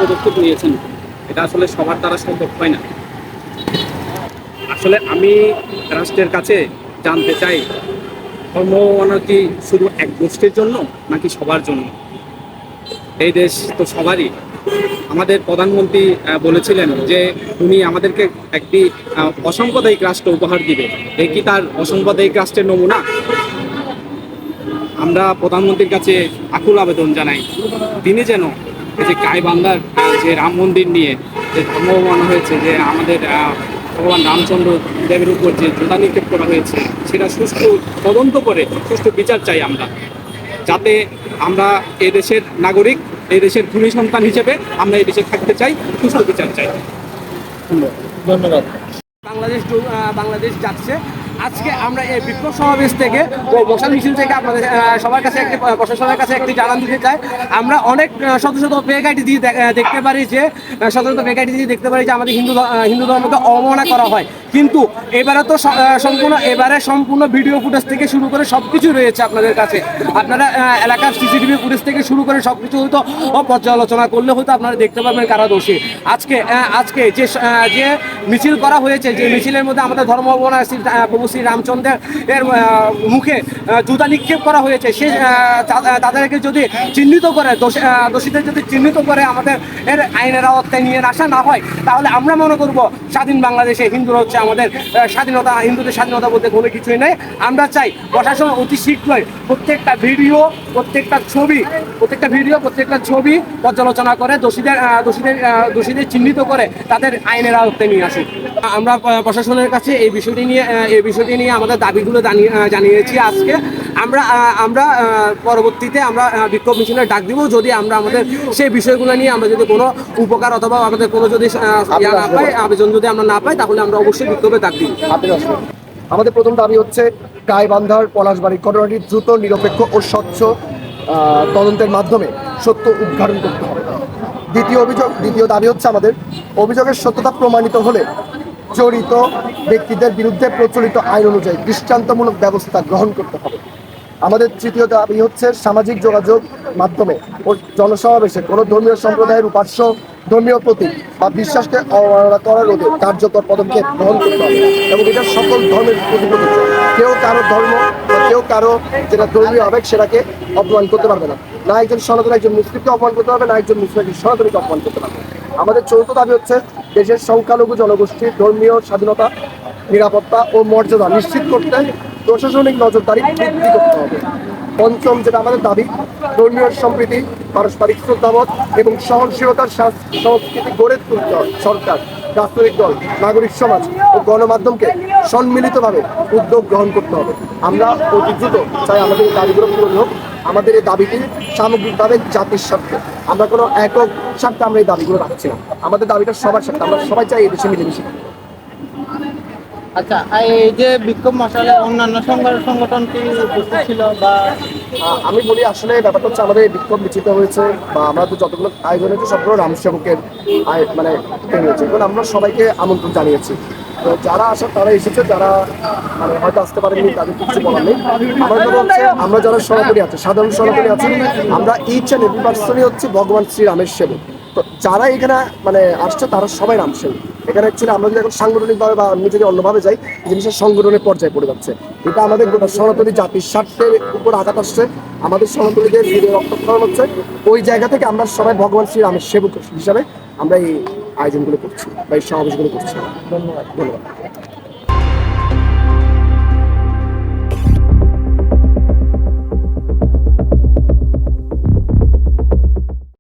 পদক্ষেপ নিয়েছেন, এটা আসলে সবার দ্বারা সম্ভব হয় না। আসলে আমি রাষ্ট্রের কাছে জানতে চাই, ধর্ম মানা কি শুধু এক গোষ্ঠীর জন্য নাকি সবার জন্য? এই দেশ তো সবারই। আমাদের প্রধানমন্ত্রী বলেছিলেন যে উনি আমাদেরকে একটি অসাম্প্রদায়িক রাষ্ট্র উপহার দিবে। এই কি তার অসাম্প্রদায়িক রাষ্ট্রের নমুনা? আমরা প্রধানমন্ত্রীর কাছে আকুল আবেদন জানাই, তিনি যেন এই যে গাইবান্ধার যে রাম মন্দির নিয়ে যে ধর্ম মানা হয়েছে, যে আমাদের ভগবান রামচন্দ্র দেবের উপর যে জুতা নিক্ষেপ করা হয়েছে, সেটা সুষ্ঠু তদন্ত করে সুষ্ঠু বিচার চাই আমরা, যাতে আমরা এই দেশের নাগরিক, এই দেশের ভূমি সন্তান হিসেবে আমরা এই দেশে থাকতে চাই, সুষ্ঠু বিচার চাই। ধন্যবাদ। বাংলাদেশ যাচ্ছে। আজকে আমরা এই বিক্ষোভ সমাবেশ থেকে ও মশাল মিছিল থেকে আপনাদের সবার কাছে একটি প্রশাসনের কাছে একটি জানান দিতে চাই। আমরা অনেক শত শত ফেক আইডি দিয়ে দেখতে পারি যে আমাদের হিন্দু ধর্মকে অবমাননা করা হয়, কিন্তু এবারে তো সম্পূর্ণ ভিডিও ফুটেজ থেকে শুরু করে সব কিছু রয়েছে আপনাদের কাছে। আপনারা এলাকার সিসিটিভি ফুটেজ থেকে শুরু করে সব কিছু হয়তো পর্যালোচনা করলে হয়তো আপনারা দেখতে পাবেন কারা দোষী। আজকে যে মিছিল করা হয়েছে, যে মিছিলের মধ্যে আমাদের ধর্ম প্রভু শ্রী রামচন্দ্রের মুখে জুতা নিক্ষেপ করা হয়েছে, সে তাদেরকে যদি চিহ্নিত করে, দোষীদের যদি চিহ্নিত করে আমাদের আইনের আওতায় নিয়ে আসা না হয়, তাহলে আমরা মনে করব স্বাধীন বাংলাদেশে হিন্দুরা হচ্ছে আমাদের স্বাধীনতা। হিন্দুদের স্বাধীনতা বলতে কোনো কিছুই নেই। আমরা চাই প্রশাসন অতি শীঘ্রই প্রত্যেকটা ভিডিও, প্রত্যেকটা ছবি পর্যালোচনা করে দোষীদের চিহ্নিত করে তাদের আইনের আওতায় নিয়ে আসুক। আমরা প্রশাসনের কাছে এই বিষয়টি নিয়ে আমাদের দাবিগুলো জানিয়েছি। আজকে আমরা পরবর্তীতে আমরা বিক্ষোভ মিছিলের ডাক দিব, যদি আমরা আমাদের সেই বিষয়গুলো নিয়ে আমরা যদি কোনো উপকার অথবা আমাদের কোনো যদি আবেদন যদি আমরা না পাই, তাহলে আমরা অবশ্যই বিক্ষোভে ডাক দিব। আমাদের প্রথম দাবি হচ্ছে গাইবান্ধার পলাশবাড়ি ঘটনাটি দ্রুত, নিরপেক্ষ ও স্বচ্ছ তদন্তের মাধ্যমে সত্য উদ্ঘাটন করতে হবে। দ্বিতীয় দাবি হচ্ছে আমাদের অভিযোগের সত্যতা প্রমাণিত হলে জড়িত ব্যক্তিদের বিরুদ্ধে প্রচলিত আইন অনুযায়ী দৃষ্টান্তমূলক ব্যবস্থা গ্রহণ করতে হবে। আমাদের তৃতীয় দাবি হচ্ছে সামাজিক যোগাযোগ মাধ্যমে ও জনসমাবেশে কোনো ধর্মীয় সম্প্রদায়ের উপাস্য ধর্মীয় প্রতীক বা বিশ্বাসকে অবমাননা করার রোধে কার্যকর পদক্ষেপ গ্রহণ করতে হবে, এবং এটা সকল ধর্মের প্রতি প্রযোজ্য। কেউ কারো ধর্ম বা কেউ কারো যেটা ধর্মীয় আবেগ সেটাকে অপমান করতে পারবে না। না একজন সনাতন একজন মুসলিমকে অপমান করতে পারবে, না একজন মুসলিম একজন সনাতনীকে অপমান করতে পারবে। আমাদের চতুর্থ দাবি হচ্ছে দেশের সংখ্যালঘু জনগোষ্ঠীর ধর্মীয় স্বাধীনতা, নিরাপত্তা ও মর্যাদা নিশ্চিত করতে প্রশাসনিক নজরদারি বৃদ্ধি করতে হবে। পঞ্চম যেটা আমাদের দাবি, ধর্মীয় সম্প্রীতি, পারস্পরিক শ্রদ্ধাবোধ এবং সহনশীলতার সংস্কৃতি গড়ে তুলতে হবে। সরকার, রাজনৈতিক দল, নাগরিক সমাজ ও গণমাধ্যমকে সম্মিলিতভাবে উদ্যোগ গ্রহণ করতে হবে। আমরা অতি দ্রুত চাই আমাদের এই দাবিগুলো পূরণ হোক। আমাদের এই দাবিটি সামগ্রিকভাবে জাতির স্বার্থে, আমরা কোনো একক স্বার্থে আমরা এই দাবিগুলো রাখছি না। আমাদের দাবিটা সবার স্বার্থে, আমরা সবাই চাই এই দেশে মিলেমিশে। আচ্ছা, এই যে বিক্ষোভ মশালে অন্যান্য সংগঠন কি উপস্থিত ছিল? বা আমি বলি আসলে ব্যাপারটা হচ্ছে আমাদের বিক্ষোভ মিছিল হয়েছে বা আমরা তো যতগুলো আয়োজন হয়েছে সবগুলো রামসেবকের মানে হয়েছে, এবং আমরা সবাইকে আমন্ত্রণ জানিয়েছি। তো যারা আসার তারা এসেছে, যারা মানে হয়তো আসতে পারেনি তাদের কিছু বলার নেই। আমরা যারা সনাতনী আছে, সাধারণ সনাতনী আছে, আমরা ইচ অ্যান্ড এভরি পার্সনই হচ্ছে ভগবান শ্রীরামের সেবক। তো যারা এখানে মানে আসছে তারা সবাই রামসেবক। এখানে অ্যাকচুয়ালি আমরা যদি এখন সাংগঠনিকভাবে বা আমি যদি অন্যভাবে যাই, জিনিসটা সংগঠনের পর্যায়ে পড়ে যাচ্ছে। এটা আমাদের গোটা সনাতনী জাতির স্বার্থের উপর আঘাত আসছে, আমাদের সনাতনীদের হৃদয় রক্তক্ষরণ হচ্ছে। ওই জায়গা থেকে আমরা সবাই ভগবান শ্রীরামের সেবক হিসাবে আমরা এই আয়োজনগুলো করছি বা এই সমাবেশগুলো করছি। ধন্যবাদ।